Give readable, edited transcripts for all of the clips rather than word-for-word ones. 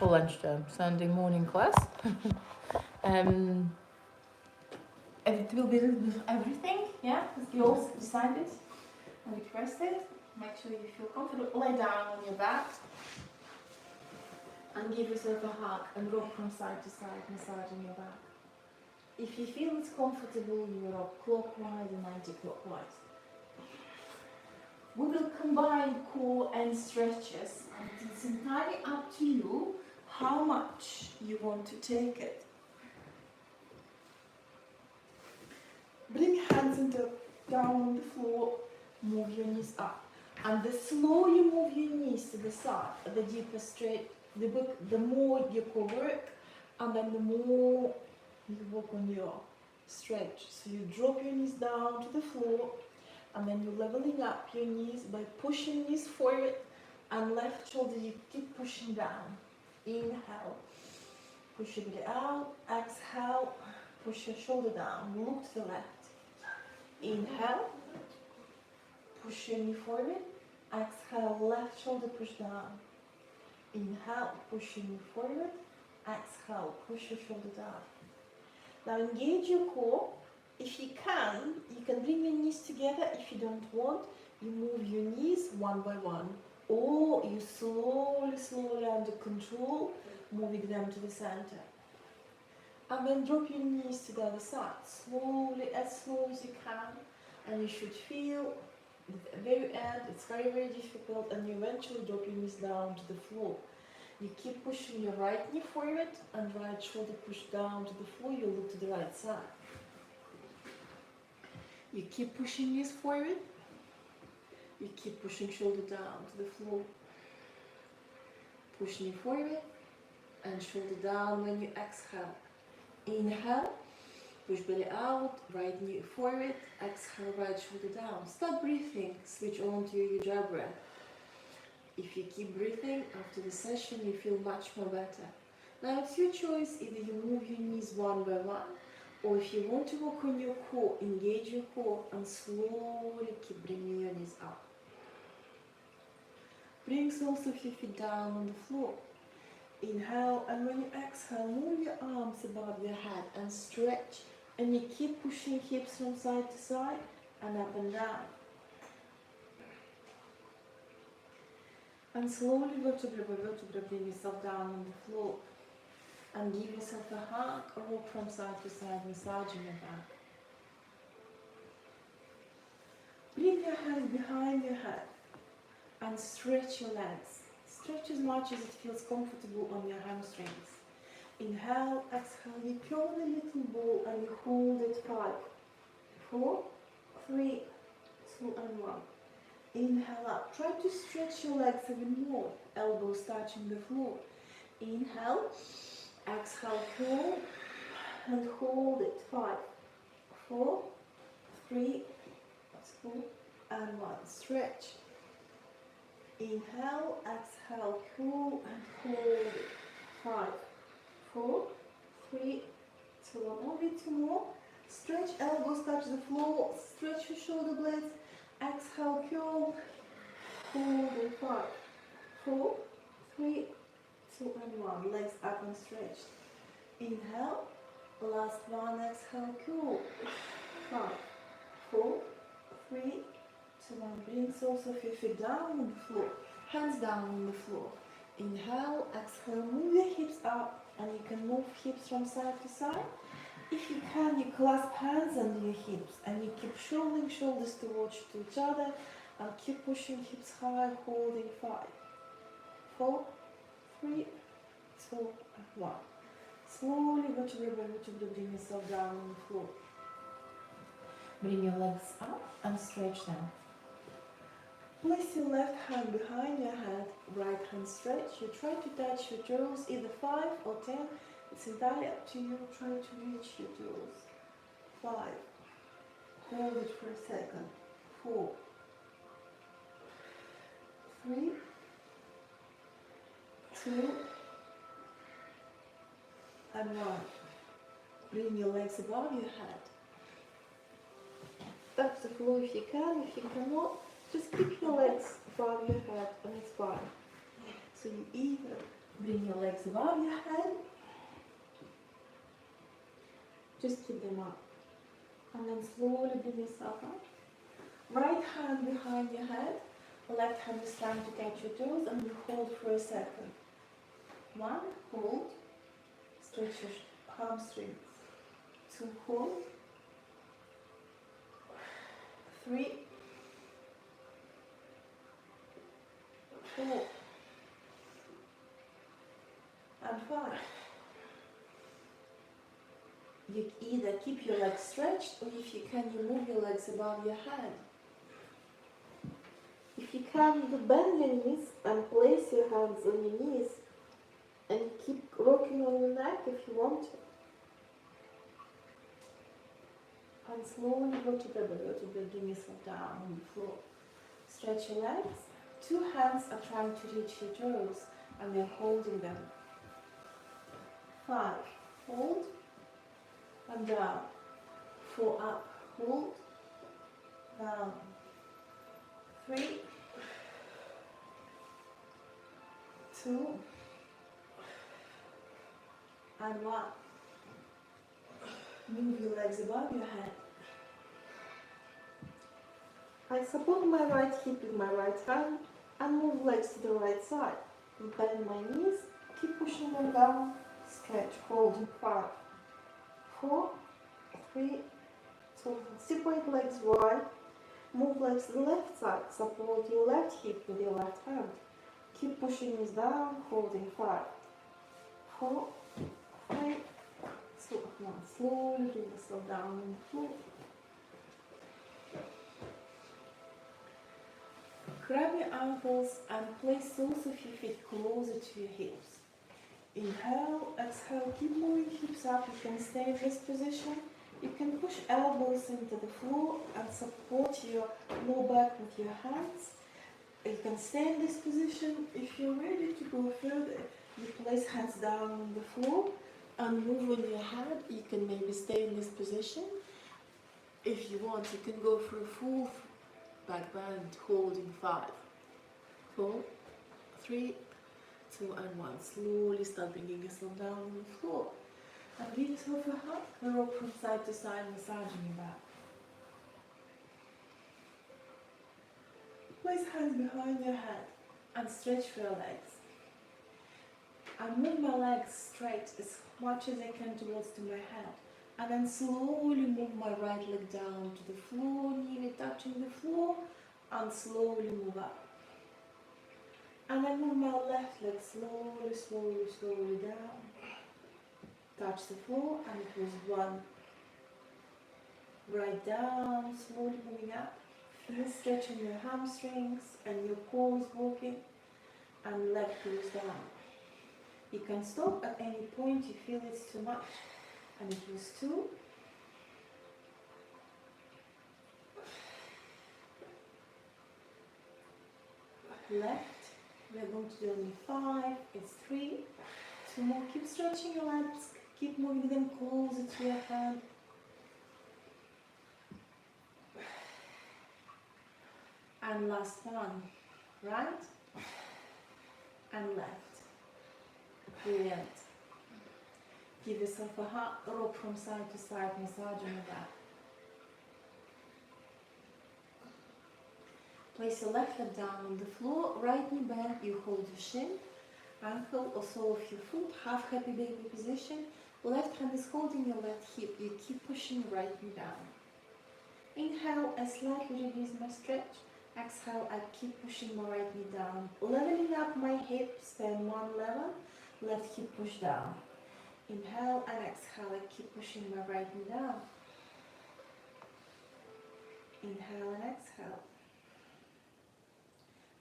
or lunchtime, Sunday morning class. And it will be a little bit of everything, yeah, as you all decided and requested. Make sure you feel comfortable. Lay down on your back and give yourself a hug and rock from side to side, massaging your back. If you feel it's comfortable, you rock clockwise and anti-clockwise. We will combine core and stretches, and it's entirely up to you how much you want to take it. Bring hands down on the floor, move your knees up. And the slower you move your knees to the side, the deeper straight, the more your core work, and then the more you work on your stretch. So you drop your knees down to the floor, and then you're leveling up your knees by pushing knees forward, and left shoulder you keep pushing down. Inhale, push your body out, exhale, push your shoulder down, look to the left. Inhale, push your knee forward, exhale, left shoulder push down. Inhale, push your knee forward, exhale, push your shoulder down. Now engage your core. If you can bring your knees together. If you don't want, you move your knees one by one. Or you slowly under control, moving them to the center. And then drop your knees to the other side, as slow as you can. And you should feel at the very end, it's very, very difficult, and you eventually drop your knees down to the floor. You keep pushing your right knee forward and right shoulder push down to the floor, you look to the right side. You keep pushing knees forward, you keep pushing shoulder down to the floor. Push knee forward and shoulder down when you exhale. Inhale, push belly out, right knee forward, exhale, right shoulder down. Stop breathing, switch on to your ujjayi breath. If you keep breathing, after the session you feel much more better. Now it's your choice, either you move your knees one by one, or if you want to work on your core, engage your core and slowly keep bringing your knees up. Bring soles of your feet down on the floor. Inhale, and when you exhale, move your arms above your head and stretch, and you keep pushing hips from side to side and up and down. And slowly, vertebra by vertebra, bring yourself down on the floor and give yourself a hug or rock from side to side, massaging your back. Bring your hands behind your head and stretch your legs. Stretch as much as it feels comfortable on your hamstrings. Inhale, exhale, you curl the little ball and you hold it 5, 4, 3, 2 and 1. Inhale up. Try to stretch your legs even more, elbows touching the floor. Inhale, exhale, curl and hold it 5, 4, 3, 2 and 1. Stretch. Inhale, exhale, curl and hold it. 5, 4, 3, 2, 1. Only 2 more. Stretch, elbows touch the floor. Stretch your shoulder blades. Exhale, curl, hold it. 5, 4, 3, 2 and 1. Legs up and stretched. Inhale, last one. Exhale, curl. 5, 4, 3, 2 1. Bring soles of your feet down on the floor. Hands down on the floor. Inhale, exhale, move your hips up, and you can move hips from side to side. If you can, you clasp hands under your hips and you keep shouldering shoulders towards each other and keep pushing hips high, holding 5, 4, 3, 2 and 1. Slowly, vertebra by vertebra, bring yourself down on the floor. Bring your legs up and stretch them. Place your left hand behind your head, right hand stretch. You try to touch your toes, either 5 or 10. It's entirely up to you. Try to reach your toes. 5. Hold it for a second. 4, 3, 2, and 1. Bring your legs above your head. Touch the floor if you can. If you cannot, just keep your legs above your head and it's fine. So you either Bring your legs above your head. Just keep them up. And then slowly bring yourself up. Right hand behind your head. Left hand is trying to catch your toes and you hold for a second. 1, hold. Stretch your hamstrings. 2, hold. 3, 4, and 5. You either keep your legs stretched or if you can, you move your legs above your head. If you can, you bend your knees and place your hands on your knees and keep rocking on your neck if you want to. And slowly vertebra by vertebra, bring yourself down on the floor. Stretch your legs. 2 hands are trying to reach your toes and they're holding them. 5, hold, and down. 4, up, hold, down. 3, 2, and 1. Move your legs above your head. I support my right hip with my right hand and move legs to the right side. Bend my knees, keep pushing them down, stretch, holding 5, 4, 3, 2, separate legs wide, move legs to the left side, support your left hip with your left hand. Keep pushing this down, holding 5, 4, 3, 2, 1. Slowly bring yourself down on the floor. Grab your ankles and place soles of your feet closer to your hips. Inhale, exhale, keep moving hips up. You can stay in this position. You can push elbows into the floor and support your lower back with your hands. You can stay in this position. If you're ready to go further, you place hands down on the floor and move on your head. You can maybe stay in this position. If you want, you can go for a full back bend, holding 5, 4, 3, 2, and 1. Slowly start bringing yourself down on the floor. And give yourself a hug, and rock from side to side, massaging your back. Place hands behind your head and stretch for your legs. I move my legs straight as much as I can towards to my head. And then slowly move my right leg down to the floor, nearly touching the floor, and slowly move up. And then move my left leg slowly, slowly, slowly down. Touch the floor, and it was 1. Right down, slowly moving up. Feel stretching your hamstrings and your core is walking, and leg goes down. You can stop at any point you feel it's too much. And it was 2. Left. We're going to do only 5. It's 3. 2 more. Keep stretching your legs. Keep moving them closer to your head. And last one. Right and left. Brilliant. Give yourself a hug, rock from side to side, massaging your back. Place your left leg down on the floor, right knee bend, you hold your shin, ankle or sole of your foot, half happy baby position. Left hand is holding your left hip, you keep pushing right knee down. Inhale, I slightly reduce my stretch. Exhale, I keep pushing my right knee down. Leveling up my hips, stand 1 level, left hip push down. Inhale and exhale, I keep pushing my right knee down. Inhale and exhale.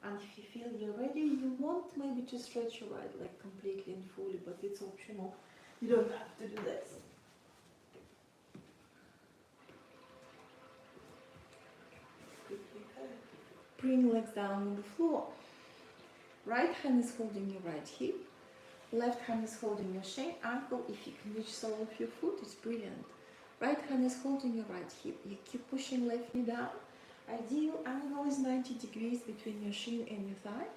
And if you feel you're ready, you want maybe to stretch your right leg completely and fully, but it's optional. You don't have to do this. Bring legs down on the floor. Right hand is holding your right hip. Left hand is holding your shin, ankle. If you can reach sole of your foot, it's brilliant. Right hand is holding your right hip. You keep pushing left knee down. Ideal angle is 90 degrees between your shin and your thigh.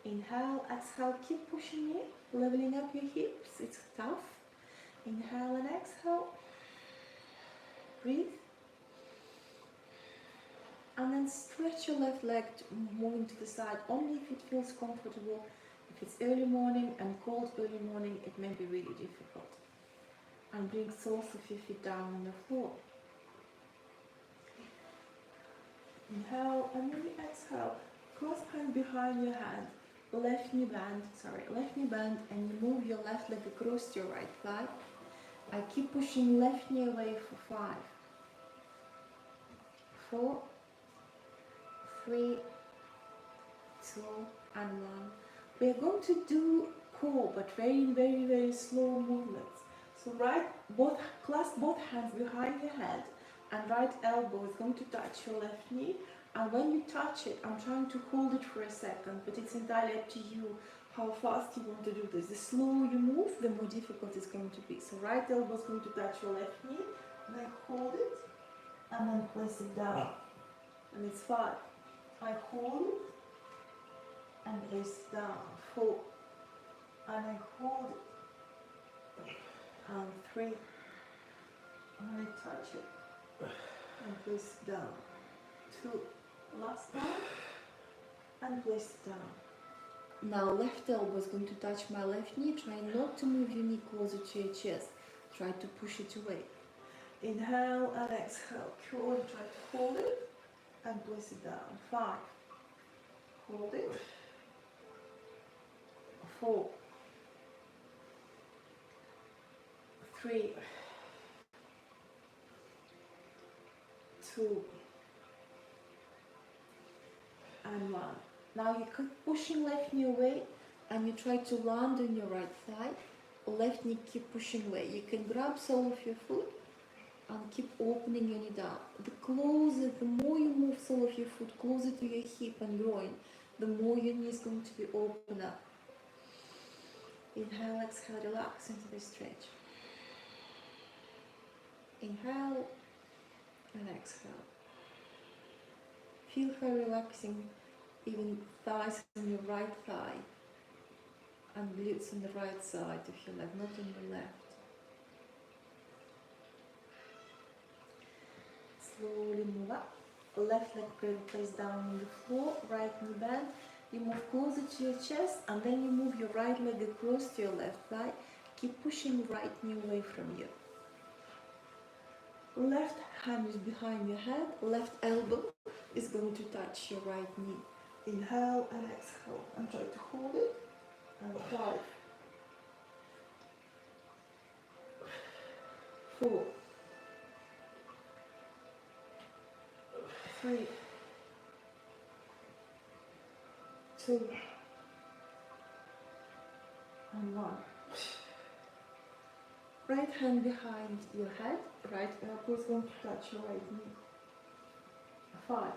Inhale, exhale, keep pushing it, leveling up your hips. It's tough. Inhale and exhale. Breathe. And then stretch your left leg, moving to the side, only if it feels comfortable. If it's early morning and cold early morning, it may be really difficult. And bring soles of your feet down on the floor. Inhale and then exhale. Cross hand behind your hand. Left knee bend, and you move your left leg across your right thigh. I keep pushing left knee away for 5, 4, 3, 2, and 1. We are going to do core, but very slow movements. So clasp both hands behind your head, and right elbow is going to touch your left knee. And when you touch it, I'm trying to hold it for a second, but it's entirely up to you how fast you want to do this. The slower you move, the more difficult it's going to be. So right elbow is going to touch your left knee, and I hold it, and then place it down. And it's 5. I hold it, and place it down. 4. And I hold it. And 3. And I touch it, and place it down. 2. Last time, and place it down. Now left elbow is going to touch my left knee. Try not to move your knee closer to your chest. Try to push it away. Inhale and exhale. Curl, try to hold it and place it down. 5. Hold it. 4. 3. 2. And 1. Now you keep pushing left knee away, and you try to land on your right thigh. Left knee keep pushing away. You can grab sole of your foot and keep opening your knee down. The more you move sole of your foot closer to your hip and groin, the more your knee is going to be open up. Inhale, exhale, relax into the stretch. Inhale and exhale. Feel how relaxing even thighs on your right thigh and glutes on the right side of your leg, not on the left. Slowly move up. Left leg placed down on the floor, right knee bend. You move closer to your chest, and then you move your right leg across to your left thigh. Keep pushing right knee away from you. Left hand is behind your head, left elbow is going to touch your right knee. Inhale and exhale, and try to hold it. And 5, 4, 3, 2, and 1. Right hand behind your head, right elbow is going to touch your right knee. 5,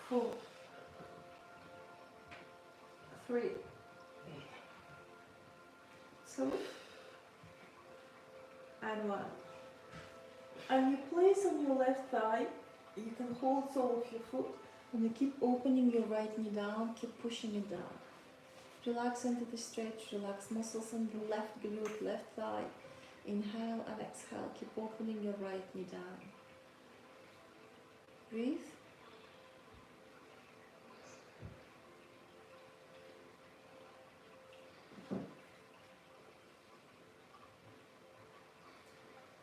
4, 3, 2, and 1. And you place on your left thigh, you can hold sole of your foot, and you keep opening your right knee down, keep pushing it down. Relax into the stretch, relax muscles on the left glute, left thigh. Inhale and exhale, keep opening your right knee down. Breathe.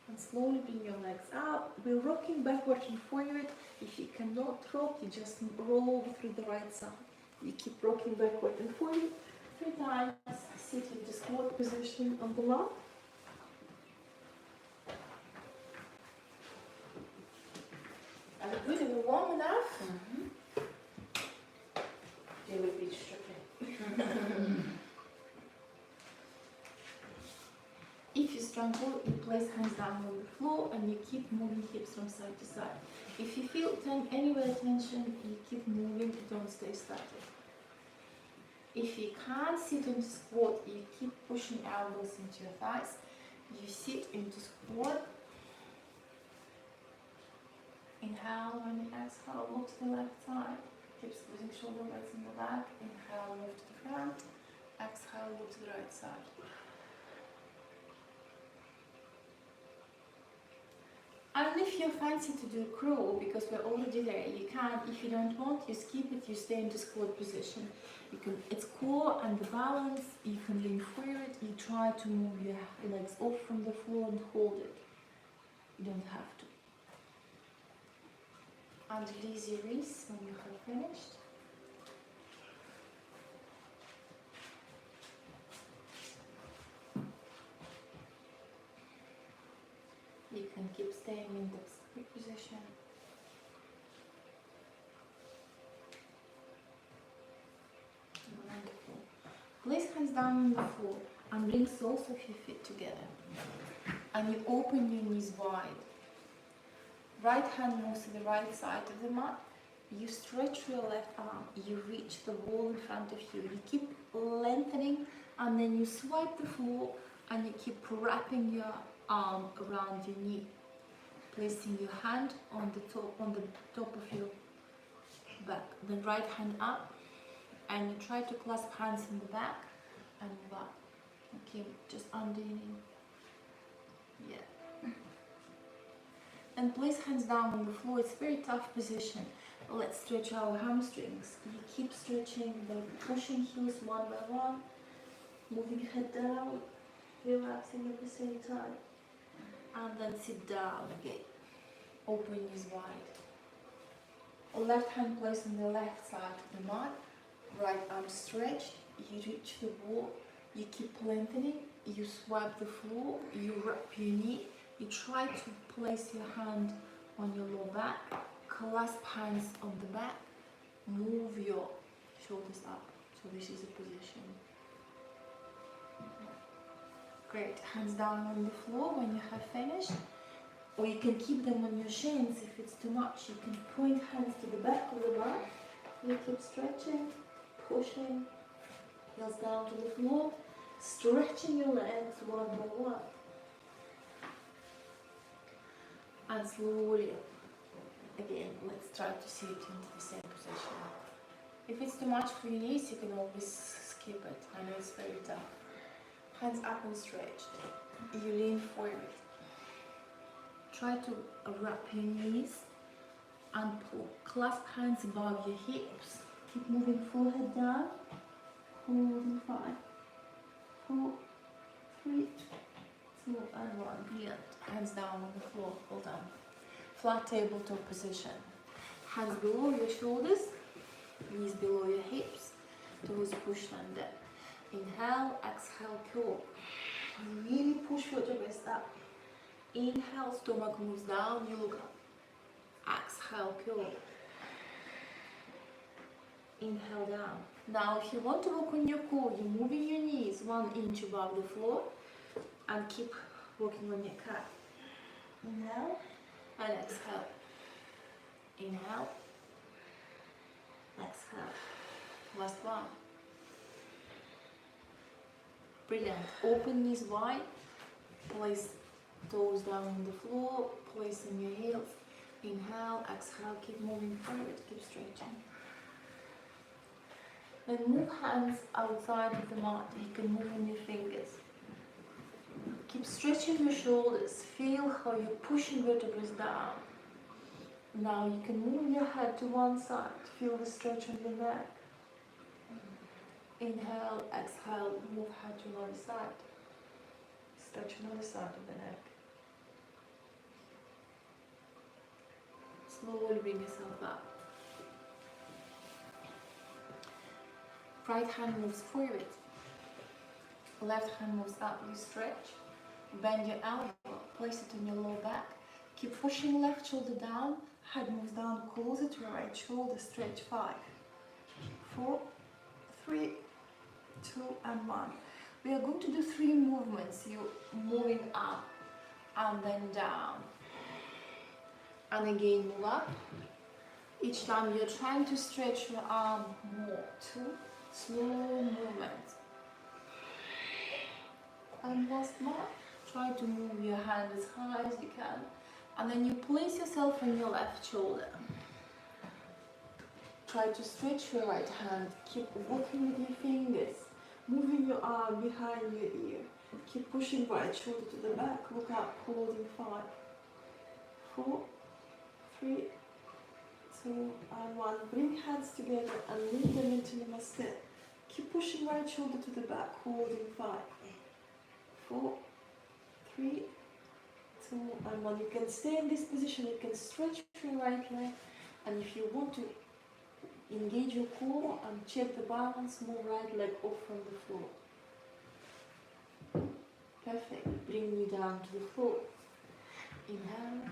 And slowly bring your legs up. We're rocking backward and forward. If you cannot rock, you just roll over through the right side. You keep rocking backward and forward 3 times. Sit in the squat position on the mat. Are we good? Are we warm enough? They will be stripping. If you struggle, you place hands down on the floor and you keep moving hips from side to side. If you feel anywhere tension, you keep moving, don't stay static. If you can't sit into squat, you keep pushing elbows into your thighs. You sit into squat. Inhale and exhale, look to the left side. Keep squeezing shoulder blades in the back. Inhale, move to the front. Exhale, move to the right side. And if you fancy to do crawl, because we're already there, you can. If you don't want, you skip it, you stay in the squat position. You can. It's core and the balance. You can lean forward. You try to move your legs off from the floor and hold it. You don't have to. And release your wrists when you have finished. You can keep staying in the squat position. Wonderful. Place hands down on the floor and bring soles of your feet together. And you open your knees wide. Right hand moves to the right side of the mat. You stretch your left arm. You reach the wall in front of you. You keep lengthening and then you swipe the floor and you keep wrapping your arm around your knee. Placing your hand on the top of your back. Then right hand up and you try to clasp hands in the back and move up. Okay, just under your knee. Yeah. And place hands down on the floor. It's a very tough position. Let's stretch our hamstrings. You keep stretching by pushing heels one by one, moving head down, relaxing at the same time. And then sit down again. Open knees wide. Left hand placed on the left side of the mat. Right arm stretched. You reach the wall. You keep lengthening. You swipe the floor. You wrap your knee. You try to place your hand on your lower back, clasp hands on the back, move your shoulders up. So this is a position. Great. Hands down on the floor when you have finished. Or you can keep them on your shins if it's too much. You can point hands to the back of the mat. You keep stretching, pushing, heels down to the floor, stretching your legs one by one. And slowly, again, let's try to sit into the same position. If it's too much for your knees, you can always skip it. I know it's very tough. Hands up and stretched. You lean forward. Try to wrap your knees and pull. Clasp hands above your hips. Keep moving forehead down. Holding 5, 4, 3, 2 and 1. Brilliant. Hands down on the floor. Hold on. Flat tabletop position. Hands below your shoulders. Knees below your hips. Toes pushed under. Inhale, exhale, curl. Really push your chest up. Inhale, stomach moves down, you look up. Exhale, curl. Inhale down. Now if you want to work on your core, you're moving your knees 1 inch above the floor and keep working on your cat. Inhale and exhale. Inhale, exhale. Last one. Brilliant. Open knees wide. Place toes down on the floor. Placing your heels. Inhale, exhale. Keep moving forward. Keep stretching. Then move hands outside of the mat. You can move in your fingers. Keep stretching your shoulders. Feel how you're pushing vertebrae down. Now you can move your head to one side. Feel the stretch on your neck. Inhale, exhale, move head to another side. Stretch another side of the neck. Slowly bring yourself up. Right hand moves forward. Left hand moves up. You stretch. Bend your elbow. Place it on your lower back. Keep pushing left shoulder down. Head moves down closer to your right shoulder. Stretch 5, 4, 3, 2 and 1. We are going to do 3 movements. You're moving up and then down. And again move up. Each time you're trying to stretch your arm more. 2 slow movements. And once more, try to move your hand as high as you can. And then you place yourself on your left shoulder. try to stretch your right hand. Keep walking with your fingers, moving your arm behind your ear. Keep pushing right shoulder to the back. Look up, holding 5, 4, 3, 2, and 1. Bring hands together and lead them into Namaste. Keep pushing right shoulder to the back, holding 5, 4, 3, 2, and 1. You can stay in this position. You can stretch your right leg, and if you want to engage your core and check the balance, move right leg off from the floor. Perfect. Bring you down to the floor. Inhale.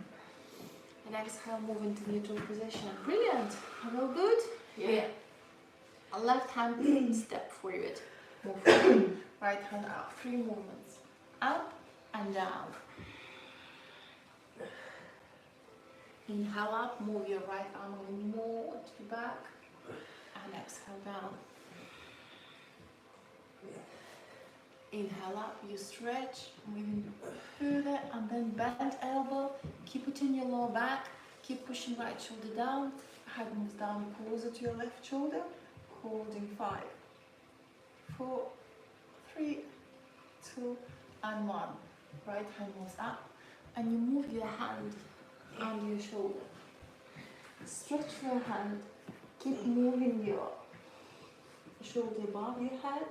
And exhale, move into neutral position. Brilliant. All good? Yeah. A left hand step forward. Move forward. Right hand out. 3 movements. Up and down. Inhale up. Move your right arm a little more to the back. And exhale down. Inhale up, you stretch, moving further, and then bend elbow, keep it in your lower back, keep pushing right shoulder down, head moves down closer to your left shoulder, holding 5, 4, 3, 2, and 1. Right hand moves up, and you move your hand under your shoulder. Stretch your hand, keep moving your shoulder above your head.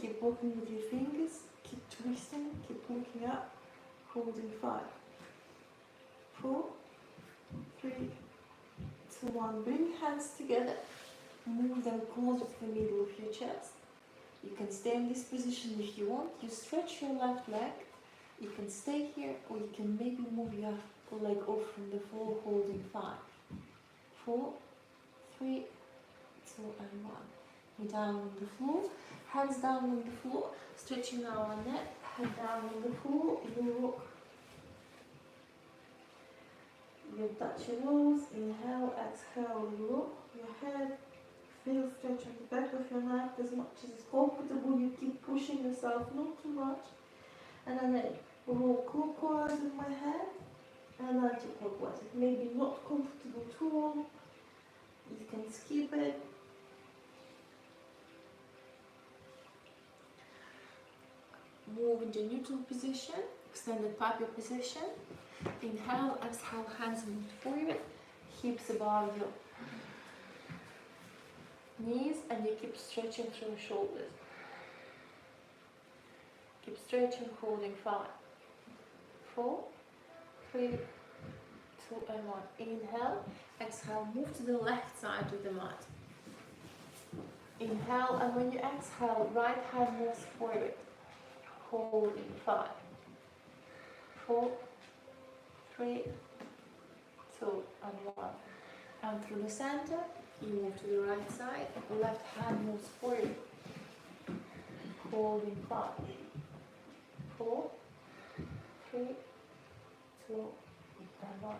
Keep walking with your fingers, keep twisting, keep walking up, holding 5, 4, 3, 2, 1. Bring hands together, move them closer to the middle of your chest. You can stay in this position if you want. You stretch your left leg, you can stay here, or you can maybe move your leg off from the floor, holding 5, 4, 3, 2, and 1. You're down on the floor. Hands down on the floor, stretching our neck, head down on the floor, you rock. You touch your nose, inhale, exhale, you rock your head, feel stretch on the back of your neck as much as it's comfortable. You keep pushing yourself, not too much. And then I roll clockwise with my head and anti-clockwise. It may be not comfortable at all. You can skip it. Move into neutral position, extended puppy position. Inhale, exhale, hands move forward, hips above your knees, and you keep stretching through your shoulders. Keep stretching, holding 5, 4, 3, 2, and 1. Inhale, exhale, move to the left side of the mat. Inhale, and when you exhale, right hand moves forward. Holding 5, 4, 3, 2, and 1. And through the center, you move to the right side. Left hand moves forward. Holding 5, 4, 3, 2, and 1.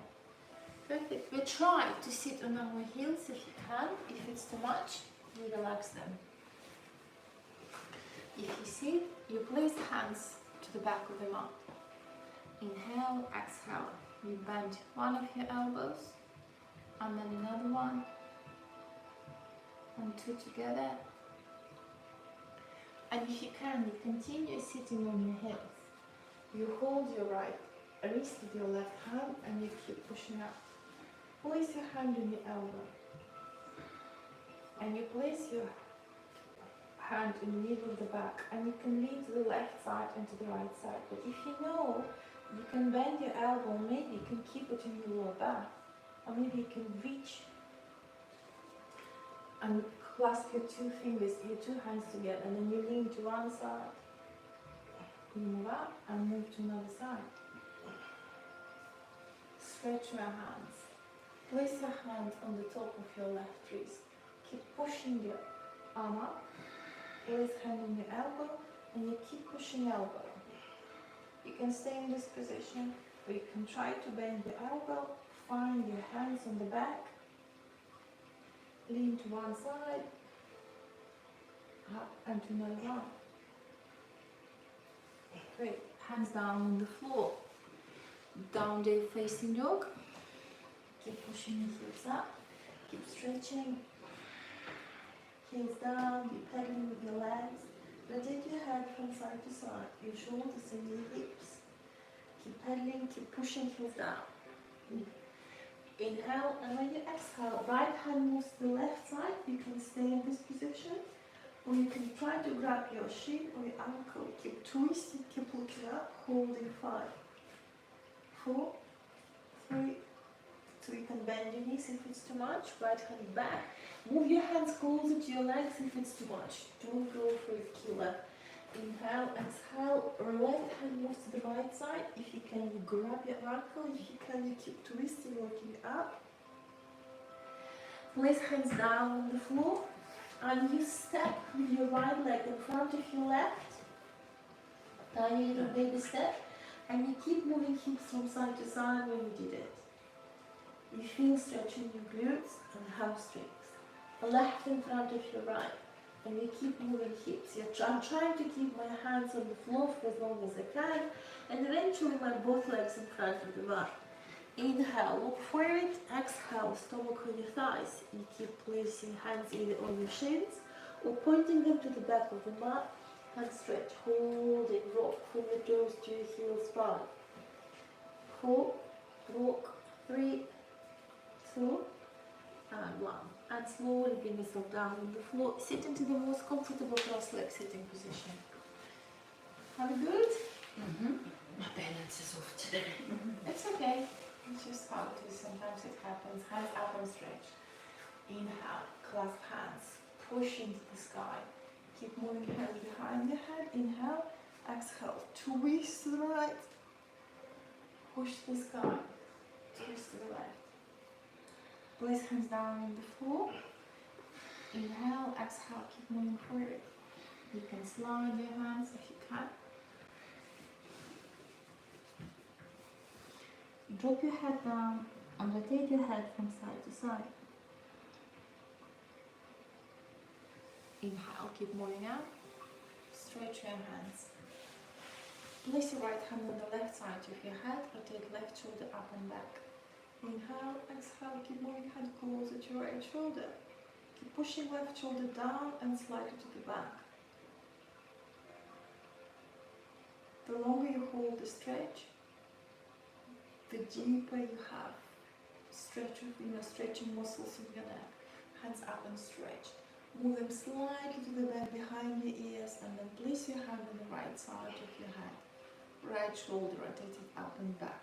Perfect. We try to sit on our heels if you can. If it's too much, you relax them. If you sit, you place hands to the back of the mat. Inhale, exhale. You bend one of your elbows, and then another one, and 2 together. And if you can, you continue sitting on your heels. You hold your right wrist with your left hand, and you keep pushing up. Place your hand on your elbow, and you place your hand in the middle of the back, and you can lean to the left side and to the right side. But if you know, you can bend your elbow, maybe you can keep it in your lower back, or maybe you can reach and clasp your 2 fingers, your 2 hands together, and then you lean to one side, you move up and move to another side. Stretch your hands. Place your hand on the top of your left wrist. Keep pushing your arm up. Place hand on your elbow, and you keep pushing elbow. You can stay in this position, or you can try to bend your elbow, find your hands on the back, lean to one side, up and to another one. Great. Hands down on the floor. Down dog facing dog. Keep pushing your hips up. Keep stretching. heels down, you're pedaling with your legs. Rotate your head from side to side, your shoulders and your hips. Keep pedaling, keep pushing heels down. Inhale, and when you exhale, right hand moves to the left side. You can stay in this position, or you can try to grab your shin or your ankle. Keep twisting, keep looking up, holding 5, 4, 3, 2. You can bend your knees if it's too much. Right hand back. Move your hands closer to your legs if it's too much. Don't go for a killer. Inhale, exhale, left hand moves to the right side. If you can, you grab your ankle. If you can, you keep twisting, working up. Place hands down on the floor. And you step with your right leg in front of your left. Tiny little baby step. And you keep moving hips from side to side when you did it. You feel stretching your glutes and hamstrings. Left in front of your right. And you keep moving hips. I'm trying to keep my hands on the floor for as long as I can. And eventually my both legs in front of the mat. Inhale, look forward. Exhale, stomach on your thighs. You keep placing hands either on your shins or pointing them to the back of the mat. And stretch, holding, rock from your toes to your heels. 5, 4, rock, 3, 2, and 1. And slowly bring yourself down on the floor. Sit into the most comfortable cross-leg sitting position. Are we good? My balance is off today. It's okay. It's just how it is. Sometimes it happens. Hands up and stretch. Inhale, clasp hands, push into the sky. Keep moving hands behind your head. Inhale, exhale, twist to the right. Push to the sky, twist to the left. Place hands down on the floor. Inhale, exhale, keep moving forward. You can slide your hands if you can. Drop your head down and rotate your head from side to side. Inhale, keep moving out. Stretch your hands. Place your right hand on the left side of your head. Rotate left shoulder up and back. Inhale, exhale, keep moving head closer to your right shoulder. Keep pushing left shoulder down and slide it to the back. The longer you hold the stretch, the deeper you have stretching muscles in your neck. Hands up and stretch. Move them slightly to the back behind your ears and then place your hand on the right side of your head. Right shoulder rotated up and back.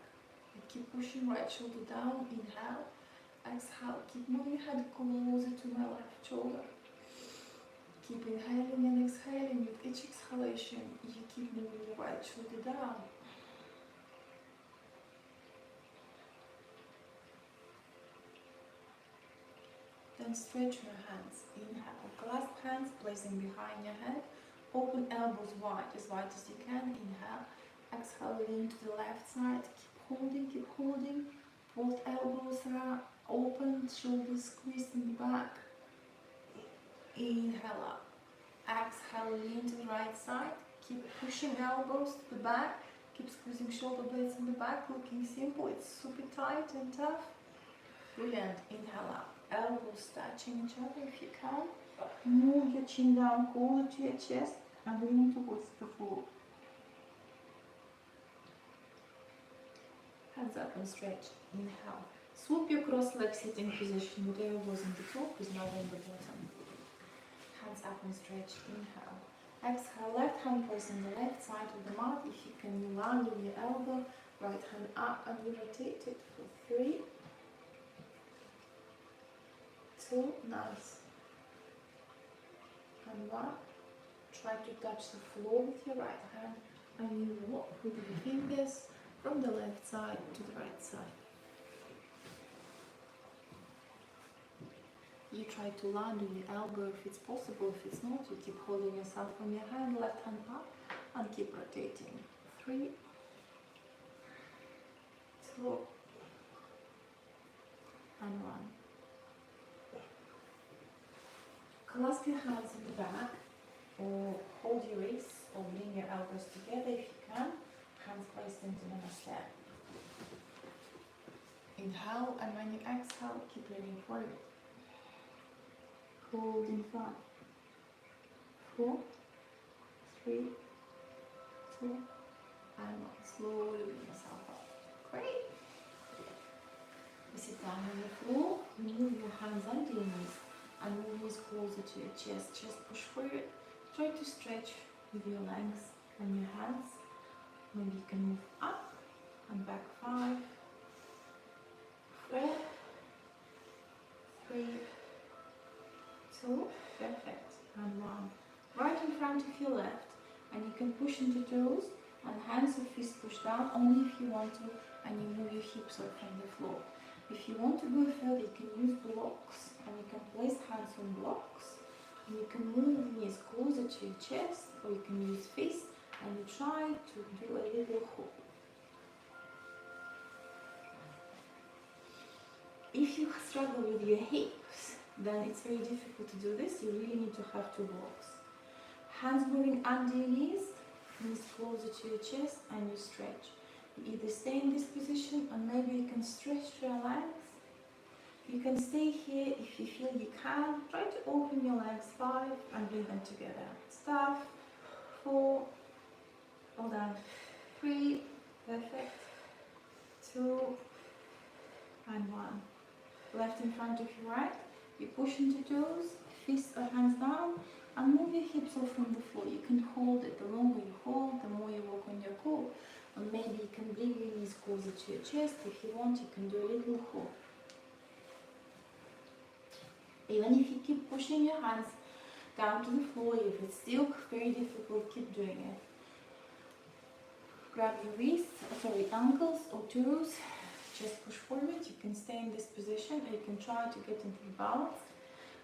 You keep pushing right shoulder down. Inhale. Exhale. Keep moving head closer to my left shoulder. Keep inhaling and exhaling. With each exhalation, you keep moving your right shoulder down. Then stretch your hands. Inhale. Clasp hands, placing behind your head. Open elbows wide as you can. Inhale. Exhale, lean to the left side. Keep holding. Both elbows are open, shoulders squeezed in the back. Inhale up. Exhale, lean to the right side. Keep pushing elbows to the back. Keep squeezing shoulder blades in the back. Looking simple. It's super tight and tough. Brilliant. Inhale up. Elbows touching each other if you can. Move your chin down closer to your chest and lean towards the floor. Hands up and stretch. Inhale. Swoop your cross-leg sitting position with elbows on the top with now on the bottom. Hands up and stretch. Inhale. Exhale. Left hand placing the left side of the mat. If you can, you land on your elbow. Right hand up and you rotate it for 3, 2, nice. And 1. Try to touch the floor with your right hand and you walk with your fingers from the left side to the right side. You try to land on your elbow if it's possible. If it's not, you keep holding yourself on your hand, left hand up, and keep rotating. 3, 2, and 1. Clasp your hands in the back, or hold your wrists, or bring your elbows together if you can. Hands placed into namaste. Inhale, and when you exhale, keep leaning forward. Hold in 5, 4, 3, 2, and 1. Slowly bring yourself up. Great. You sit down on the floor, move your hands under your knees and move knees closer to your chest. Chest push forward. Try to stretch with your legs and your hands. Maybe you can move up and back. 5, 4, 3, 2, perfect, and 1. Right in front of your left, and you can push into toes and hands or fists push down only if you want to, and you move your hips away from the floor. If you want to go further, you can use blocks, and you can place hands on blocks, and you can move knees closer to your chest, or you can use fists, and you try to do a little hoop. If you struggle with your hips, then it's very difficult to do this. You really need to have 2 blocks. Hands moving under your knees, knees closer to your chest, and you stretch. You either stay in this position, or maybe you can stretch your legs. You can stay here if you feel you can. Try to open your legs. 5, and bring them together. Stop. 4, hold on. 3, perfect. 2, and 1. Left in front of your right. You push into toes, fists or hands down, and move your hips off from the floor. You can hold it. The longer you hold, the more you work on your core. Or maybe you can bring your knees closer to your chest. If you want, you can do a little hoop. Even if you keep pushing your hands down to the floor, if it's still very difficult, keep doing it. Grab your wrists, ankles or toes. Just push forward. You can stay in this position, or you can try to get into the balance.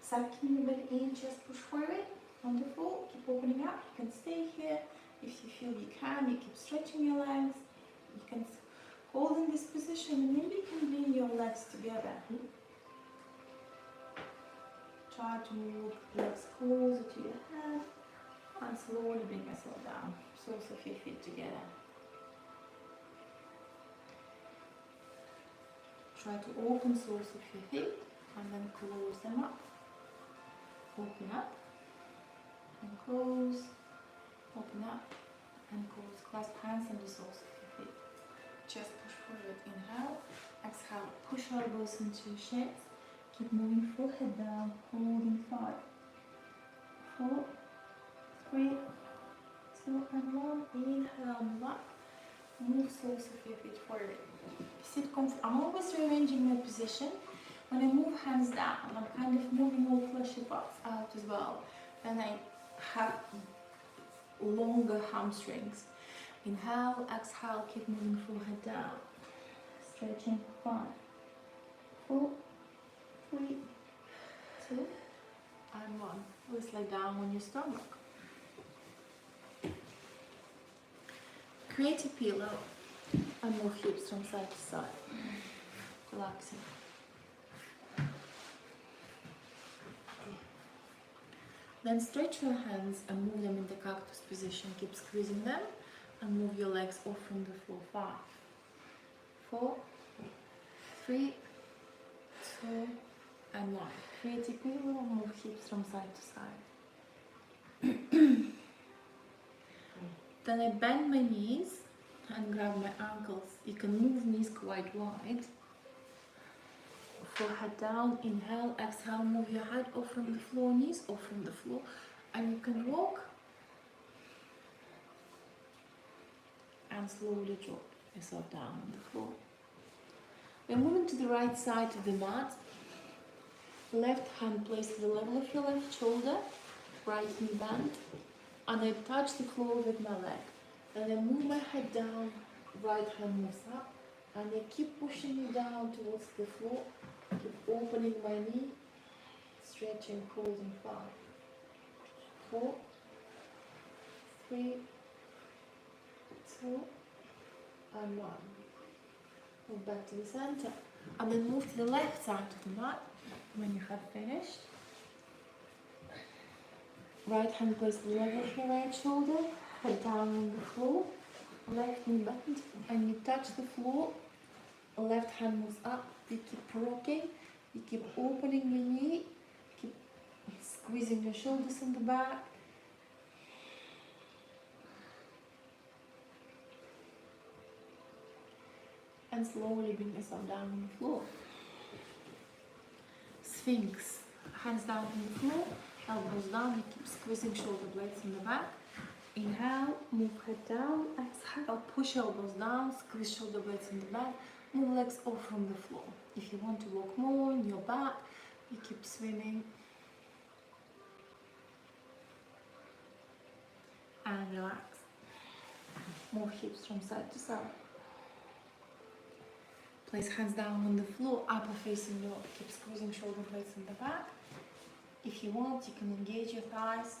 Sucking your belly in, just push forward on the floor. Keep opening up. You can stay here. If you feel you can, you keep stretching your legs. You can hold in this position, and maybe you can bring your legs together. Try to move legs closer to your head, and slowly bring yourself down. Soles of your feet together. Try to open soles of your feet and then close them up. Open up and close. Open up and close. Clasp hands on the soles of your feet. Chest push forward. Inhale. Exhale. Push elbows into your chest. Keep moving forehead down. Holding 5, 4, 3, 2, and 1. Inhale and 1. Move soles of your feet forward. Sit comfortably. I'm always rearranging my position. When I move hands down, I'm kind of moving all fleshy parts out as well. And I have longer hamstrings. Inhale, exhale, keep moving forehead down. Stretching. 5, 4, 3, 2, and 1. Let's lay down on your stomach. Create a pillow and move hips from side to side. Relaxing. Then stretch your hands and move them in the cactus position. Keep squeezing them and move your legs off from the floor. 5, 4, 3, 2, and 1. Create a pillow and move hips from side to side. Then I bend my knees and grab my ankles. You can move knees quite wide. Forehead down, inhale, exhale, move your head off from the floor, knees off from the floor, and you can walk and slowly drop yourself down on the floor. We're moving to the right side of the mat. Left hand placed to the level of your left shoulder, right knee bent, and I touch the floor with my leg. And I move my head down, right hand moves up, and I keep pushing it down towards the floor. Keep opening my knee, stretching, holding 5, 4, 3, 2, and 1. Move back to the center, and then move to the left side of the mat when you have finished. Right hand placed to the level of your right shoulder, head down on the floor, left knee bent, and you touch the floor. Left hand moves up, you keep rocking, you keep opening your knee, keep squeezing your shoulders in the back, and slowly bring yourself down on the floor. Sphinx, hands down on the floor, elbows down, you keep squeezing shoulder blades in the back. Inhale, move head down, exhale, push elbows down, squeeze shoulder blades in the back, move legs off from the floor. If you want to walk more on your back, you keep swimming. And relax. Move hips from side to side. Place hands down on the floor, upper facing dog. Keep squeezing shoulder blades in the back. If you want, you can engage your thighs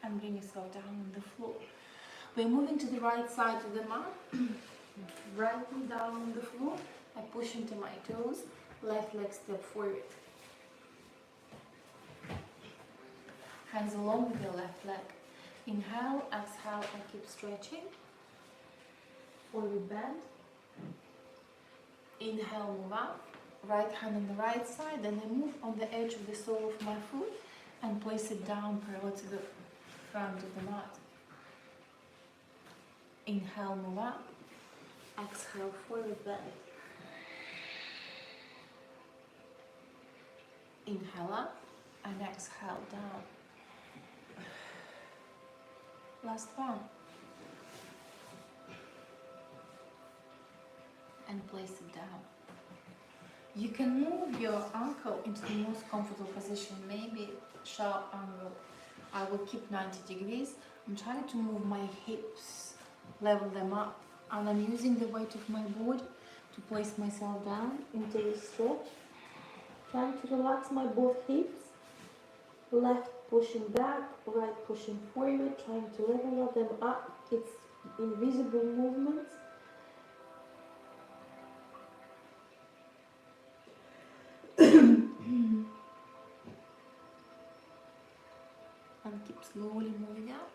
and bring yourself down on the floor. We're moving to the right side of the mat. Right knee down on the floor. I push into my toes. Left leg step forward. Hands along with your left leg. Inhale, exhale, and keep stretching. Forward bend. Inhale, move up. Right hand on the right side, then I move on the edge of the sole of my foot and place it down parallel to the front of the mat. Inhale, move up. Exhale, forward bend. Inhale up and exhale down. Last one. And place it down. You can move your ankle into the most comfortable position, maybe sharp angle. I will keep 90 degrees. I'm trying to move my hips, level them up, and I'm using the weight of my body to place myself down into a stretch. Trying to relax my both hips. Left pushing back, right pushing forward, trying to level them up. It's invisible movements. And keep slowly moving up.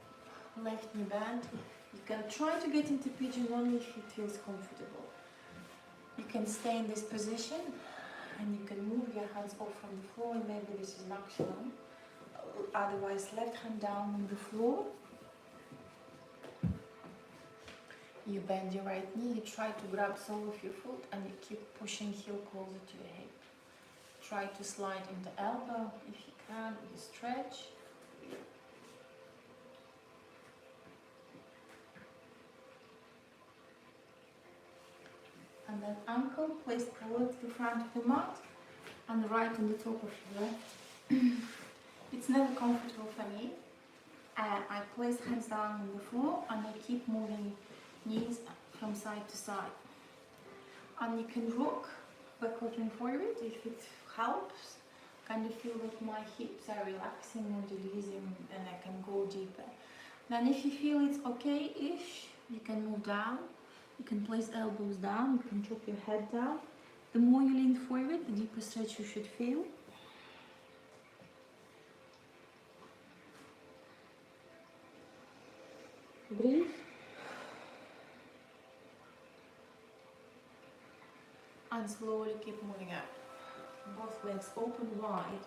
Left knee bend. You can try to get into pigeon only if it feels comfortable. You can stay in this position and you can move your hands off from the floor, and maybe this is maximum. Otherwise, left hand down on the floor. You bend your right knee, you try to grab sole of your foot and you keep pushing heel closer to your hip. Try to slide in the elbow if you can, you stretch. And then ankle placed parallel to the front of the mat and the right on the top of your left. It's never comfortable for me. I place hands down on the floor and I keep moving knees from side to side. And you can rock backward and forward if it helps. Kind of feel that my hips are relaxing and releasing and I can go deeper. Then if you feel it's okay-ish, you can move down. You can place elbows down, you can drop your head down. The more you lean forward, the deeper stretch you should feel. Breathe. And slowly keep moving up. Both legs open wide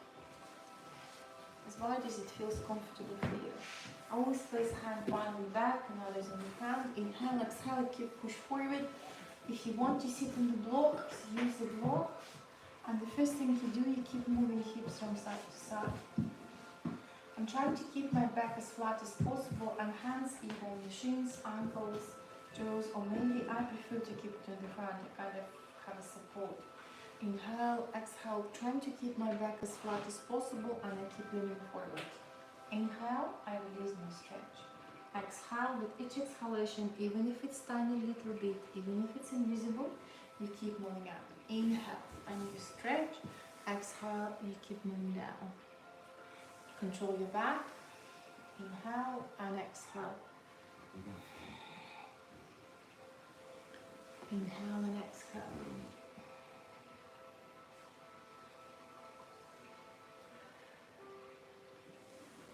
as it feels comfortable for you. Always place hand one on the back and others on the front. Inhale, exhale, keep push forward. If you want to sit on the block, use the block. And the first thing you do, you keep moving hips from side to side. I'm trying to keep my back as flat as possible and hands either on the shins, ankles, toes, or maybe I prefer to keep it to the front. I kind of have a support. Inhale, exhale, trying to keep my back as flat as possible and I keep leaning forward. Inhale, I release my stretch. Exhale, with each exhalation, even if it's tiny little bit, even if it's invisible, you keep moving up. Inhale, and you stretch. Exhale, you keep moving down. Control your back. Inhale and exhale. Inhale and exhale.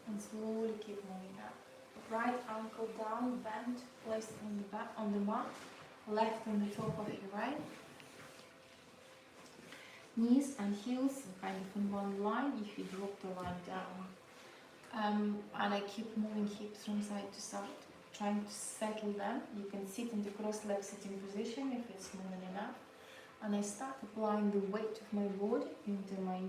And slowly keep moving up. Right ankle down, bent, placed on the back on the mat. Left on the top of your right. Knees and heels kind of in one line if you drop the line down. And I keep moving hips from side to side. trying to settle them. You can sit in the cross-leg sitting position if it's more than enough. And I start applying the weight of my body into my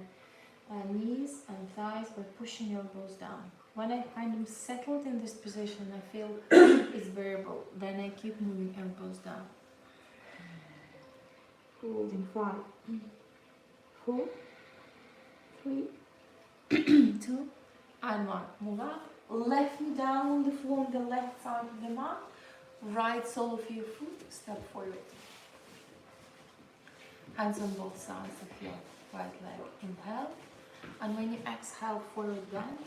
knees and thighs by pushing elbows down. When I find I'm settled in this position, I feel it's bearable. Then I keep moving elbows down. Holding 5, 4, 3, 2, and 1. Move up. Left knee down on the floor on the left side of the mat. Right sole of your foot. Step forward. Hands on both sides of your right leg. Inhale. And when you exhale, forward bend.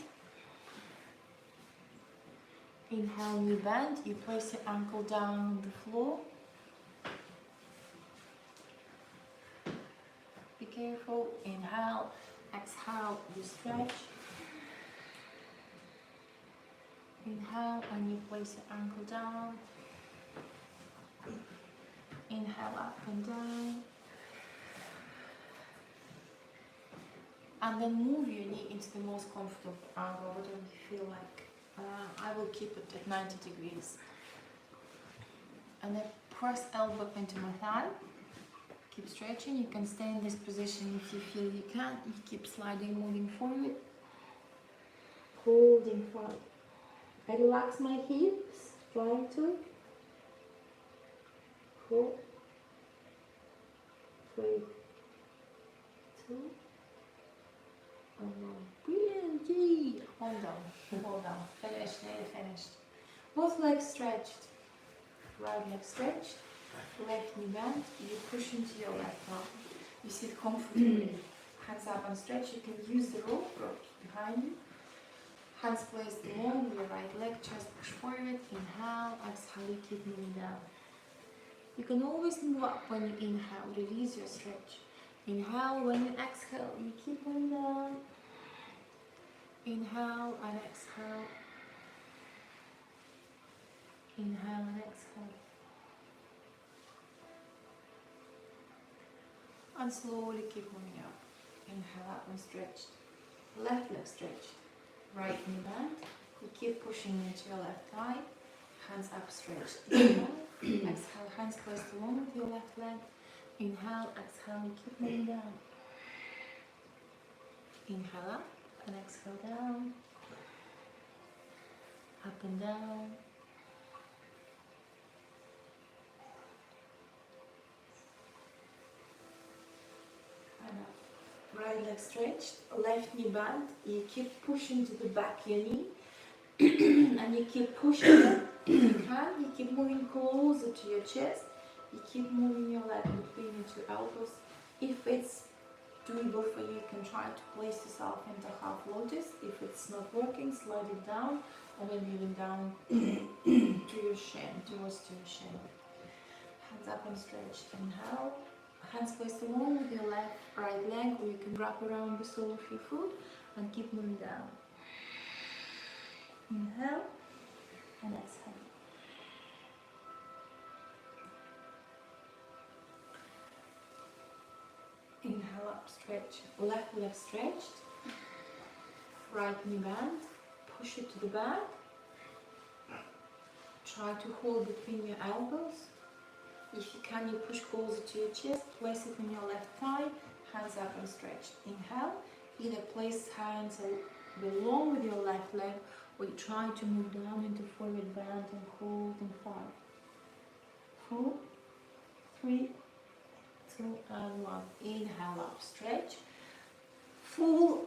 Inhale, knee bend. You place your ankle down on the floor. Be careful. Inhale. Exhale, you stretch. Inhale, and you place your ankle down. Inhale, up and down. And then move your knee into the most comfortable angle, whatever you feel like. I will keep it at 90 degrees. And then press elbow into my thigh. Keep stretching. You can stay in this position if you feel you can. You keep sliding, moving forward. Holding forward. I relax my hips, trying to. 4, 3, 2, and 1. Brilliant, yay! Hold on, finished, nearly finished. Both legs stretched. Right leg stretched, left knee bent. You push into your left arm. You sit comfortably. Hands up and stretch. You can use the rope behind you. Hands placed along your right leg, chest push forward. Inhale, exhale, you keep moving down. You can always move up when you inhale, release your stretch. Inhale, when you exhale, you keep moving down. Inhale and exhale. Inhale and exhale. And slowly keep moving up. Inhale up and stretched. Left leg stretched. Right knee bent. You keep pushing into your left thigh. Hands up stretched. Inhale. Exhale. Hands placed along with your left leg. Inhale. Exhale. You keep moving down. Inhale up and exhale down. Up and down. And up. Right leg stretched, left knee bent. You keep pushing to the back of your knee. And you keep pushing it. If you can, you keep moving closer to your chest. You keep moving your leg between your two elbows. If it's doable for you, you can try to place yourself into half lotus. If it's not working, slide it down, or maybe even down to your shin, towards your shin. Hands up and stretch. Inhale. Hands placed along with your right leg, or you can wrap around the sole of your foot and keep moving down. Inhale and exhale. Inhale up, stretch. Left leg stretched. Right knee bent. Push it to the back. Try to hold between your elbows. If you can, you push closer to your chest, place it on your left thigh, hands up and stretch. Inhale, either place hands along with your left leg, or you try to move down into forward bend and hold in 5, 4, 3, 2, and 1. Inhale up, stretch. Full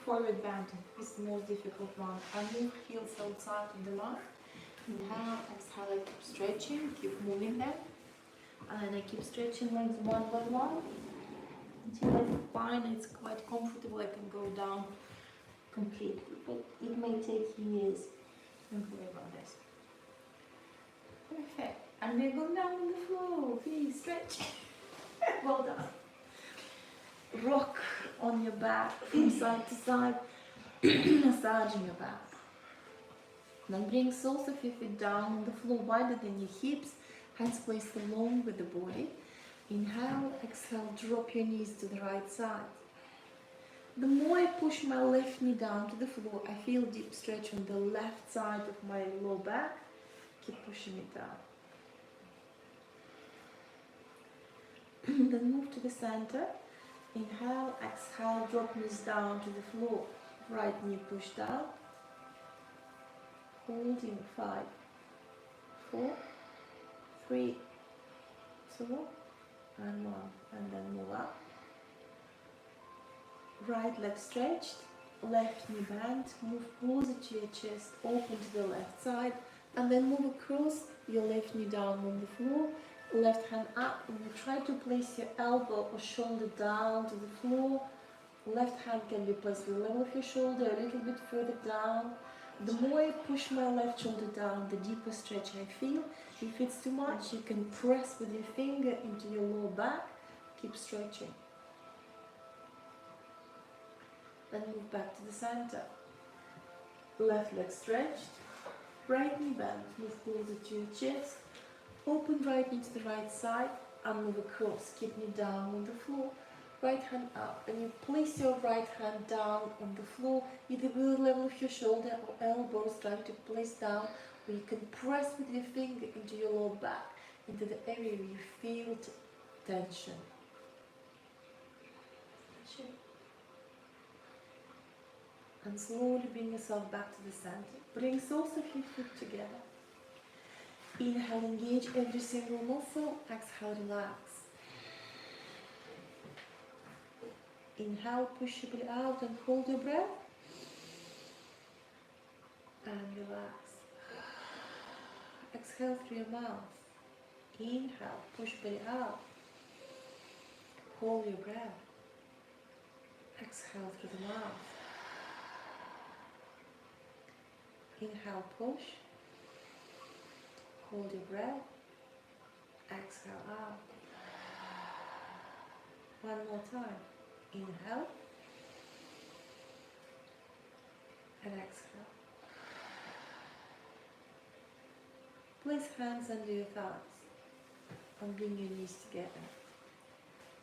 forward bend is the most difficult one. And move heels outside of the mat. Inhale, exhale, I keep stretching, keep moving them. And then I keep stretching legs one by one until I find it's quite comfortable. I can go down completely, but it may take years. Don't worry about this. Perfect. And we're going down on the floor. Please stretch. Well done. Rock on your back from side to side, massaging your back. Then bring soles of your feet down on the floor wider than your hips. Hands placed along with the body. Inhale, exhale, drop your knees to the right side. The more I push my left knee down to the floor, I feel deep stretch on the left side of my low back. Keep pushing it down. Then move to the center. Inhale, exhale, drop knees down to the floor. Right knee push down. Holding 5, 4, 3, 2, and 1. And then move up. Right leg stretched, left knee bent, move closer to your chest, open to the left side, and then move across your left knee down on the floor, left hand up, and you try to place your elbow or shoulder down to the floor. Left hand can be placed at the level of your shoulder, a little bit further down. The more I push my left shoulder down, the deeper stretch I feel. If it's too much, you can press with your finger into your lower back, keep stretching. Then move back to the center. Left leg stretched, right knee bent, move closer to your chest, open right knee to the right side, and move across, keep knee down on the floor, right hand up, and you place your right hand down on the floor, either with the level of your shoulder or elbows, trying to place down, or you can press with your finger into your lower back, into the area where you feel tension. And slowly bring yourself back to the center. Bring soles of your feet together. Inhale, engage every single muscle. Exhale, relax. Inhale, push your belly out and hold your breath. And relax. Exhale through your mouth. Inhale, push belly out. Hold your breath. Exhale through the mouth. Inhale, push. Hold your breath. Exhale out. One more time. Inhale. And exhale. Place hands under your thighs and bring your knees together.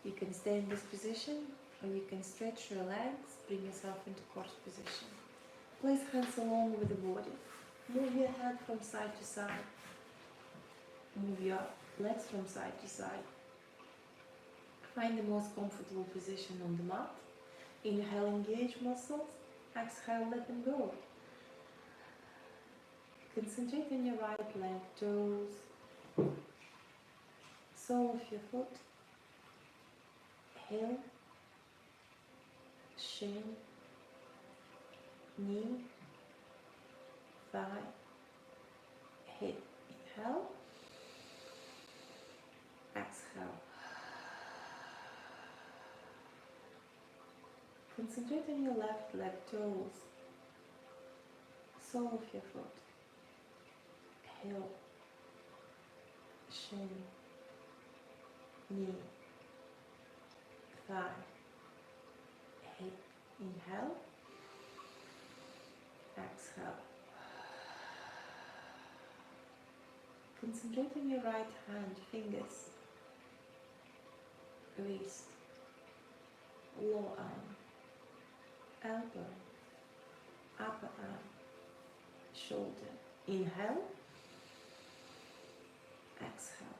You can stay in this position or you can stretch your legs, bring yourself into cross position. Place hands along with the body. Move your head from side to side. Move your legs from side to side. Find the most comfortable position on the mat. Inhale, engage muscles. Exhale, let them go. Concentrate on your right leg, toes, sole of your foot, heel, shin, knee, thigh, hip. Inhale, exhale. Concentrate on your left leg, toes, sole of your foot, heel, shin, knee, thigh, hip. Inhale, exhale. Concentrate on your right hand, fingers, wrist, lower arm, elbow, upper arm, shoulder. Inhale, exhale.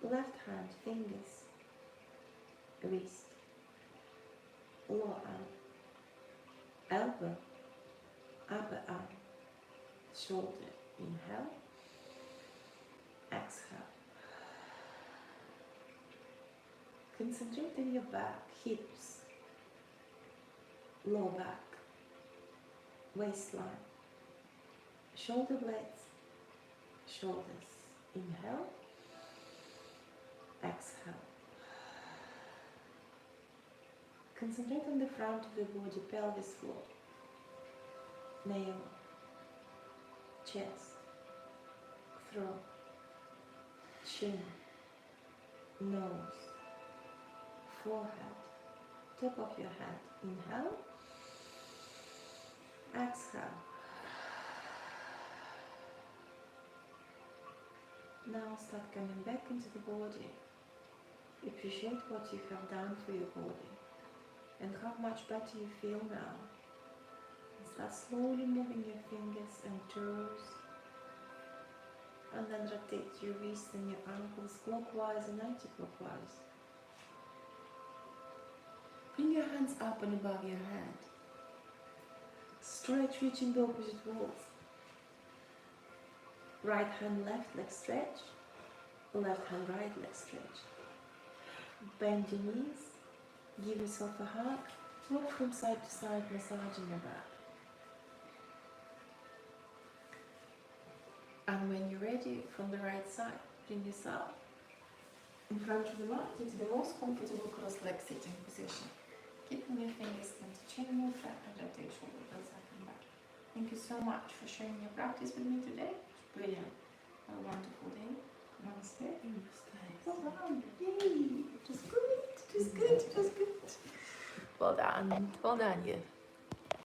Left hand, fingers, wrist, lower arm, elbow, upper arm, shoulder. Inhale, exhale. Concentrate on your back, hips, lower back, waistline, shoulder blades, shoulders. Inhale, exhale. Concentrate on the front of the body, pelvis floor, navel, chest, throat, chin, nose, forehead, top of your head. Inhale, exhale. Now start coming back into the body. Appreciate what you have done for your body and how much better you feel now. And Start slowly moving your fingers and toes. And then rotate your wrists and your ankles clockwise and anti-clockwise. Bring your hands up and above your head. Stretch, reaching the opposite walls. Right hand, left leg stretch. Left hand, right leg stretch. Bend your knees. Give yourself a hug. Rock from side to side, massaging your back. And when you're ready, from the right side, bring yourself in front of the mat into the most comfortable cross-leg sitting position. Keeping your fingers interchangeable, move back and rotate shoulder blades up and back. Thank you so much for sharing your practice with me today. Brilliant. Have a wonderful day. Namaste. Well done. Yay. It was good. It was good. It was good. Well done. Well done, you.